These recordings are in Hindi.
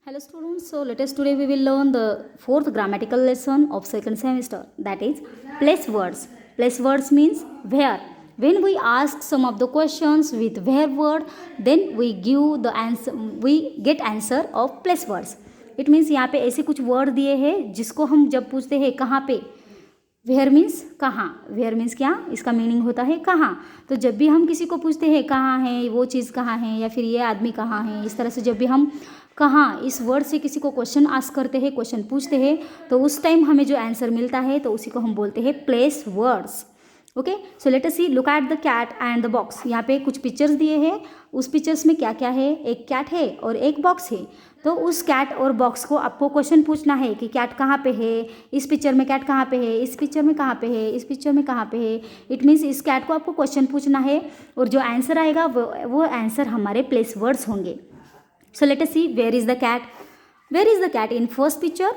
Hello students, so let us today we will learn the fourth grammatical lesson of second semester, that is place words. Place words means where. When we ask some of the questions with where word, then we give the answer, we get answer of place words. It means यहाँ पे ऐसे कुछ वर्ड दिए हैं जिसको हम जब पूछते हैं कहाँ पे, वेयर मीन्स कहाँ, वेयर मीन्स क्या, इसका मीनिंग होता है कहाँ. तो जब भी हम किसी को पूछते हैं कहाँ है, वो चीज़ कहाँ है, या फिर ये आदमी कहाँ है, इस तरह से जब भी हम कहाँ इस वर्ड से किसी को क्वेश्चन आस्क करते हैं, क्वेश्चन पूछते हैं, तो उस टाइम हमें जो आंसर मिलता है तो उसी को हम बोलते हैं place words. Okay, so let us see, look at the cat and the box. यहाँ पे कुछ पिक्चर्स दिए हैं, उस पिक्चर्स में क्या क्या है, एक कैट है और एक बॉक्स है. तो उस कैट और बॉक्स को आपको क्वेश्चन पूछना है कि कैट कहाँ पे है, इस पिक्चर में कैट कहाँ पे है, इस पिक्चर में कहाँ पे है, इस पिक्चर में कहाँ पे है. इट मीन्स इस कैट को आपको क्वेश्चन पूछना है और जो आंसर आएगा वो आंसर हमारे प्लेस वर्ड्स होंगे. So let us see, where is the cat? Where is the cat in first picture?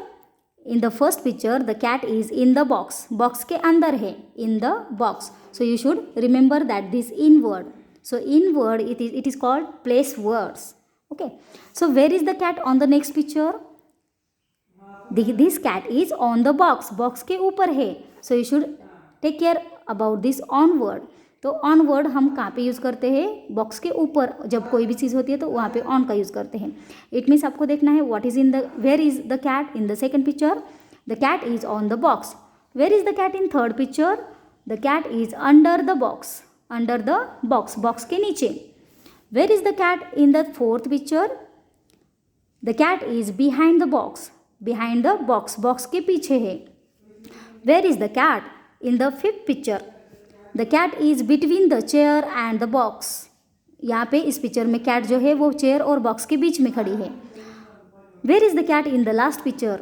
In the first picture, the cat is in the box. Box के अंदर है, in the box. So you should remember that this in word. So in word it is called place words. Okay. So where is the cat on the next picture? This cat is on the box. Box के ऊपर है. So you should take care about this on word. तो ऑन वर्ड हम कहाँ पे यूज़ करते हैं, बॉक्स के ऊपर. जब कोई भी चीज़ होती है तो वहाँ पे ऑन का यूज़ करते हैं. इट मीन्स आपको देखना है what is in the, where is the cat in the second picture, the cat is on the box. Where is the cat in third picture, the cat is under the box, under the box, box के नीचे. Where is the cat in the fourth picture, the cat is behind the box, behind the box, box के पीछे है. Where is the cat in the fifth picture, the cat is between the chair and the box. यहाँ पे इस पिक्चर में कैट जो है वो चेयर और बॉक्स के बीच में खड़ी है. Where is the cat in the last picture,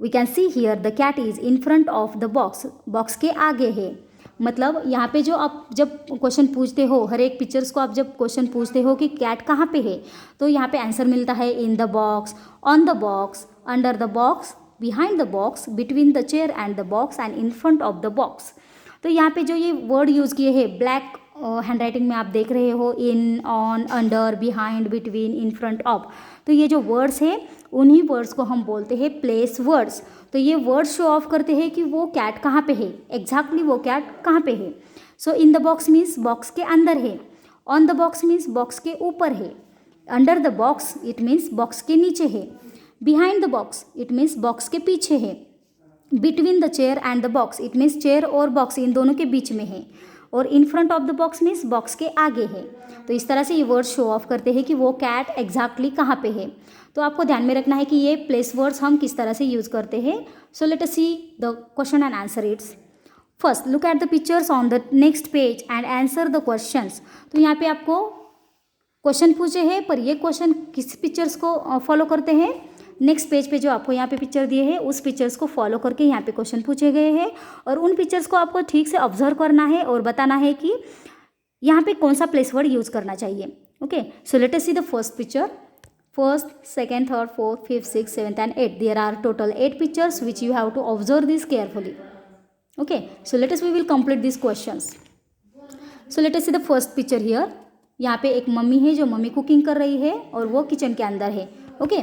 we can see here the cat is in front of the box, box के आगे है. मतलब यहाँ पे जो आप जब क्वेश्चन पूछते हो, हर एक पिक्चर्स को आप जब क्वेश्चन पूछते हो कि कैट कहाँ पे है, तो यहाँ पे आंसर मिलता है इन the box, on the box, under the box, behind the box, between the chair and the box and in front of the box. तो यहाँ पे जो ये वर्ड यूज़ किए हैं ब्लैक हैंडराइटिंग में आप देख रहे हो, in, on, under, behind, between, in front of, तो ये जो वर्ड्स हैं उन्हीं वर्ड्स को हम बोलते हैं प्लेस वर्ड्स. तो ये वर्ड्स शो ऑफ करते हैं कि वो कैट कहाँ पे है, एग्जैक्टली वो कैट कहाँ पे है. So in the box means box के अंदर है, on the box means box के ऊपर है, under the box it means box के नीचे है, behind the box it means box के पीछे है, between the chair and the box it means chair और बॉक्स इन दोनों के बीच में है, और in front of the box means box के आगे है. तो इस तरह से ये वर्ड शो ऑफ करते हैं कि वो कैट एग्जैक्टली कहाँ पे है. तो आपको ध्यान में रखना है कि ये प्लेस वर्ड्स हम किस तरह से यूज़ करते हैं. सो let us see the question and answer it's. First, look at the pictures on the next page and answer the questions. तो यहाँ पे आपको क्वेश्चन पूछे हैं, पर ये क्वेश्चन किस पिक्चर्स को फॉलो करते हैं, नेक्स्ट पेज पे जो आपको यहाँ पे पिक्चर दिए हैं उस पिक्चर्स को फॉलो करके यहाँ पे क्वेश्चन पूछे गए हैं, और उन पिक्चर्स को आपको ठीक से ऑब्जर्व करना है और बताना है कि यहाँ पे कौन सा प्लेस वर्ड यूज़ करना चाहिए. Okay, so let us see the first picture. First, second, third, fourth, fifth, six, seventh and eight. There are total 8 pictures which you have to observe this carefully. Okay, so let us we will complete this questions. So let us see the first picture here. यहाँ पे एक मम्मी है जो मम्मी कुकिंग कर रही है और वो किचन के अंदर है. ओके,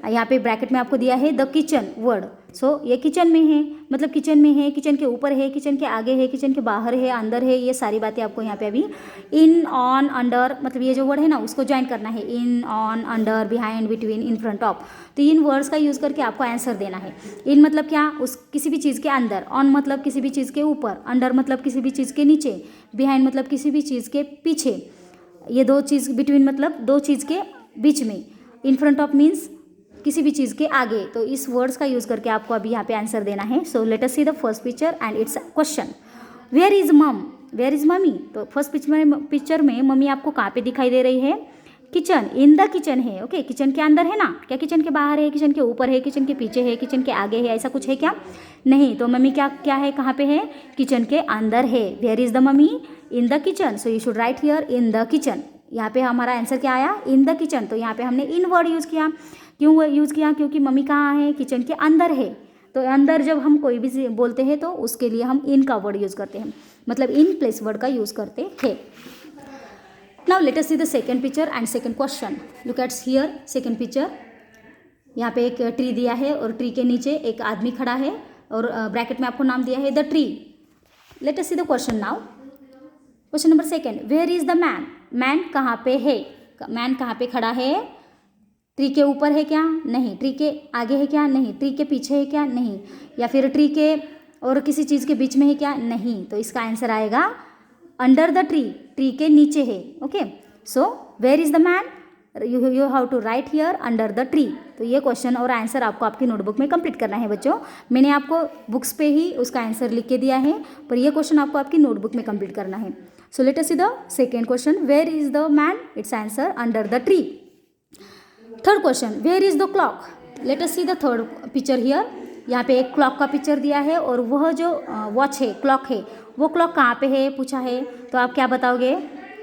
यहाँ पे ब्रैकेट में आपको दिया है द किचन वर्ड. सो ये किचन में है, मतलब किचन में है, किचन के ऊपर है, किचन के आगे है, किचन के बाहर है, अंदर है. ये सारी बातें आपको यहाँ पे अभी इन, ऑन, अंडर, मतलब ये जो वर्ड है ना उसको ज्वाइन करना है. In, on, under, behind, between, in front of. तो इन वर्ड्स का यूज़ करके आपको आंसर देना है. इन मतलब क्या, उस किसी भी चीज़ के अंदर, ऑन मतलब किसी भी चीज़ के ऊपर, अंडर मतलब किसी भी चीज़ के नीचे, बिहाइंड मतलब किसी भी चीज़ के पीछे, ये दो चीज़, बिटवीन मतलब दो चीज़ के बीच में, इन फ्रंट ऑफ मीन्स किसी भी चीज़ के आगे. तो इस वर्ड्स का यूज़ करके आपको अभी यहाँ पे आंसर देना है. So let us see the first picture and its question. Where is mum, where is mummy. तो फर्स्ट पिक्चर में मम्मी आपको कहाँ पे दिखाई दे रही है, किचन, इन द किचन है. ओके, किचन के अंदर है ना, क्या किचन के बाहर है, किचन के ऊपर है, किचन के पीछे है, किचन के आगे है, ऐसा कुछ है क्या, नहीं. तो मम्मी क्या क्या है, कहाँ पे है, किचन के अंदर है. Where is the mummy, in the kitchen. So you should write here in the kitchen. यहाँ पे हमारा आंसर क्या आया, इन द किचन. तो यहाँ पे हमने इन वर्ड यूज़ किया. क्यों यूज़ किया, क्योंकि मम्मी कहाँ है, किचन के अंदर है. तो अंदर जब हम कोई भी बोलते हैं तो उसके लिए हम इन का वर्ड यूज़ करते हैं, मतलब इन प्लेस वर्ड का यूज़ करते हैं. Now let us see the second picture and second question. Look at here second picture. यहाँ पे एक ट्री दिया है और ट्री के नीचे एक आदमी खड़ा है और ब्रैकेट में आपको नाम दिया है the tree. Let us see the question now. Question number second, where is the man. Man कहाँ पे है, मैन कहाँ पे खड़ा है. ट्री के ऊपर है क्या, नहीं. ट्री के आगे है क्या, नहीं. ट्री के पीछे है क्या, नहीं. या फिर ट्री के और किसी चीज़ के बीच में है क्या, नहीं. तो इसका आंसर आएगा अंडर द ट्री, ट्री के नीचे है. Okay, so where is the man, you have to write here under the tree. तो ये क्वेश्चन और आंसर आपको आपकी नोटबुक में कंप्लीट करना है बच्चों. मैंने आपको बुक्स पे ही उसका आंसर लिख के दिया है, पर ये क्वेश्चन आपको आपकी नोटबुक में कंप्लीट करना है. So let us see the second question, where is the man, its answer under the tree. Third question, where is the clock. Let us see the third picture here. यहाँ पे एक क्लॉक का पिक्चर दिया है और वह जो वॉच है, क्लॉक है, वो क्लॉक कहाँ पे है पूछा है. तो आप क्या बताओगे,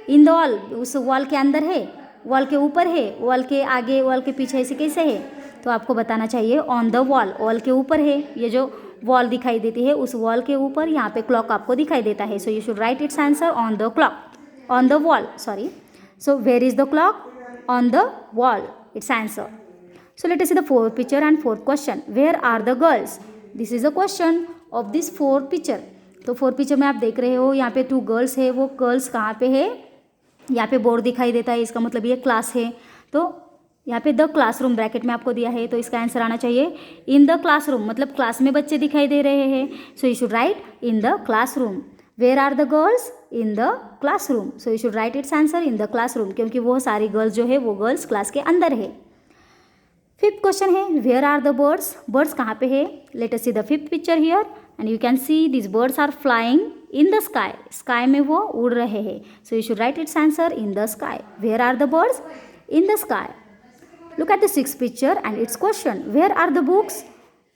इन द वॉल, उस वॉल के अंदर है, वॉल के ऊपर है, वॉल के आगे, वॉल के पीछे, ऐसे कैसे है. तो आपको बताना चाहिए ऑन द वॉल, वॉल के ऊपर है. ये जो वॉल दिखाई देती है उस वॉल के ऊपर यहाँ पे क्लॉक आपको दिखाई देता है. So you should write its answer on the clock, on the wall, sorry. So where is the clock, on the wall, its answer. So let us see the fourth picture and fourth question. Where are the girls? This is the question of this fourth picture. तो फोर्थ पिक्चर में आप देख रहे हो यहाँ पे 2 गर्ल्स है. वो गर्ल्स कहाँ पे है, यहाँ पे बोर्ड दिखाई देता है, इसका मतलब ये क्लास है. तो यहाँ पे द क्लासरूम ब्रैकेट में आपको दिया है, तो इसका आंसर आना चाहिए इन द क्लासरूम, मतलब क्लास में बच्चे दिखाई दे रहे हैं. So you should write in the classroom. Where are the girls, in the classroom. So you should write its answer in the classroom, क्योंकि वो सारी गर्ल्स जो है वो गर्ल्स क्लास के अंदर है. फिफ्थ क्वेश्चन है, where are the birds. Birds कहाँ पे है. Let us see the fifth picture here and you can see this birds are flying in the sky. Sky में वो उड़ रहे हैं. So you should write its answer in the sky. Where are the birds, in the sky. Look at the sixth picture and its question, where are the books.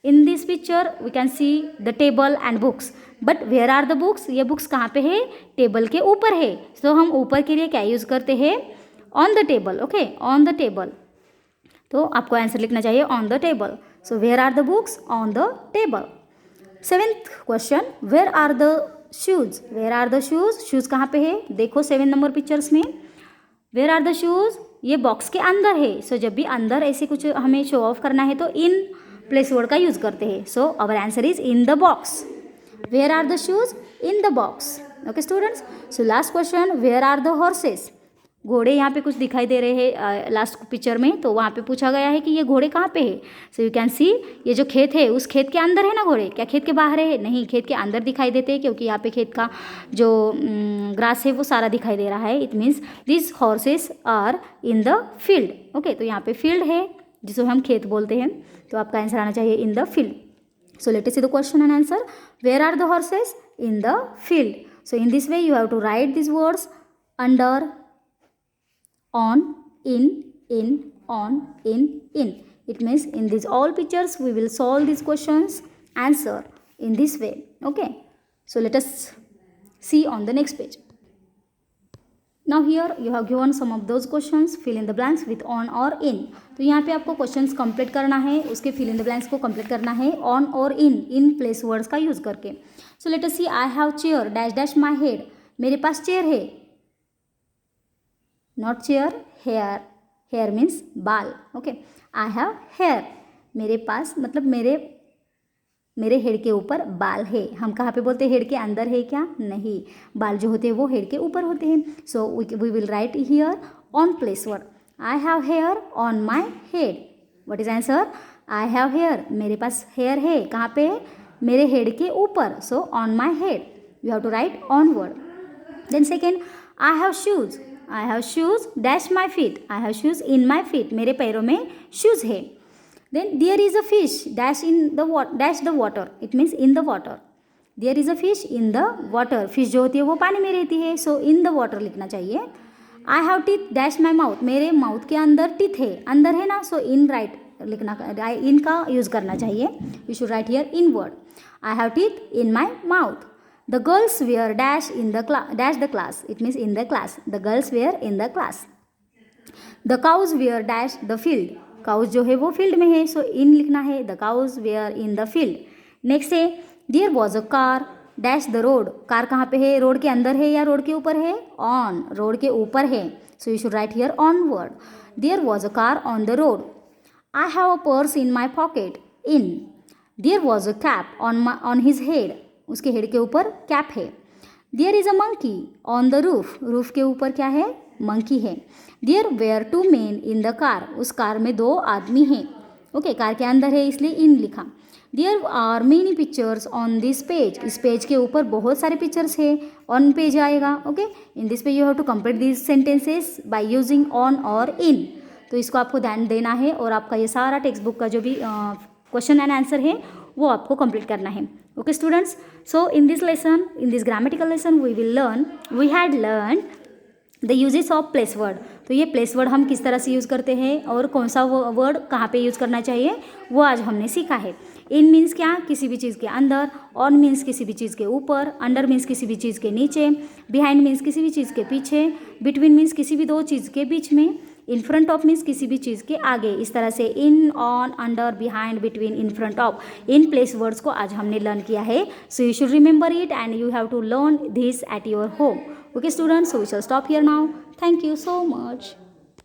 In this picture we can see the table and books, but where are the books. ये बुक्स कहाँ पे है, टेबल के ऊपर है. सो हम ऊपर के लिए क्या यूज़ करते हैं, on the table. Okay, on the table. तो आपको आंसर लिखना चाहिए on the table. So where are the books, on the table. Seventh question, where are the shoes. Where are the shoes, shoes कहाँ पे है. देखो 7 नंबर पिक्चर्स में, वेयर आर द शूज़, ये बॉक्स के अंदर है. सो जब भी अंदर ऐसे कुछ हमें शो ऑफ करना है तो इन प्लेस वर्ड का यूज़ करते हैं. So our answer is in the box. Where are the shoes, in the box. Okay students. So last question, where are the horses. घोड़े यहाँ पे कुछ दिखाई दे रहे हैं लास्ट पिक्चर में, तो वहाँ पे पूछा गया है कि ये घोड़े कहाँ पे है. सो यू कैन सी, ये जो खेत है उस खेत के अंदर है ना घोड़े. क्या खेत के बाहर है, नहीं, खेत के अंदर दिखाई देते हैं, क्योंकि यहाँ पे खेत का जो ग्रास है वो सारा दिखाई दे रहा है. It means this horses are in the field. Okay, तो यहाँ पे फील्ड है जिसे हम खेत बोलते हैं. तो आपका आंसर आना चाहिए in the field. So let us see the question and answer. Where are the horses, in the field. So in this way you have to write this words under, on, in, on, in. It means in these all pictures we will solve these questions answer in this way. Okay, so let us see on the next page. Now here you have given some of those questions, fill in the blanks with on or in. तो यहाँ पे आपको क्वेश्चंस कंप्लीट करना है, उसके फिल इन द ब्लैंक्स को कंप्लीट करना है ऑन और इन प्लेस वर्ड्स का यूज़ करके. So let us see, I have chair dash dash my head. मेरे पास चेयर है, not chair, hair. Hair means बाल. ओके, आई हैव हेयर, मेरे पास मतलब मेरे हेड के ऊपर बाल है. हम कहाँ पे बोलते हैं, हेड के अंदर है क्या, नहीं, बाल जो होते हैं वो हेड के ऊपर होते हैं. So we will write here on place word. I have hair on my head. What is answer, I have hair, मेरे पास हेयर है, कहाँ पे, मेरे हेड के ऊपर. So on my head, you have to write on word. Then second, I have shoes. I have shoes dash my feet. I have shoes in my feet, मेरे पैरों में शूज़ है. Then there is a fish dash in the dash the water. It means in the water. There is a fish in the water. Fish जो होती है वो पानी में रहती है. सो इन द वाटर लिखना चाहिए. I have teeth dash my mouth. मेरे माउथ के अंदर टीथ है, अंदर है ना. सो इन राइट लिखना, इन का यूज़ करना चाहिए. You should write here in word. I have teeth in my mouth. The girls wear dash in the dash the class. It means in the class. The girls wear in the class. The cows wear dash the field. Cows जो है वो field में है, so in लिखना है. The cows wear in the field. Next है, there was a car dash the road. Car कहाँ पे है, रोड के अंदर है या रोड के ऊपर है, on, रोड के ऊपर है. So you should write here on word. There was a car on the road. I have a purse in my pocket. In. There was a cap on his head. उसके हेड के ऊपर कैप है. There is a monkey on the roof. Roof के ऊपर क्या है? मंकी है. There were 2 men in the car. उस कार में 2 आदमी हैं. ओके, कार के अंदर है इसलिए इन लिखा. There are many pictures on this page. इस पेज के ऊपर बहुत सारे पिक्चर्स है. ऑन पेज आएगा. Okay, in this page you have to complete this sentences by using on और इन. तो इसको आपको ध्यान देना है और आपका ये सारा टेक्स्ट बुक का जो भी क्वेश्चन एंड आंसर है वो आपको कंप्लीट करना है. Okay students, so in this lesson, in this grammatical lesson we had learn the uses of place word. तो ये प्लेस वर्ड हम किस तरह से यूज़ करते हैं और कौन सा वर्ड कहाँ पे यूज़ करना चाहिए वो आज हमने सीखा है. इन मीन्स क्या? किसी भी चीज़ के अंदर. ऑन मीन्स किसी भी चीज़ के ऊपर. अंडर मीन्स किसी भी चीज़ के नीचे. बिहाइंड मीन्स किसी भी चीज़ के पीछे. बिटवीन मीन्स किसी भी 2 चीज़ के बीच में. इन फ्रंट ऑफ मीन्स किसी भी चीज़ के आगे. इस तरह से in, on, under, behind, between, in front of, इन प्लेस वर्ड्स को आज हमने लर्न किया है. So you should remember it and you have to learn this at your home. Okay students, so we shall stop here now. Thank you so much.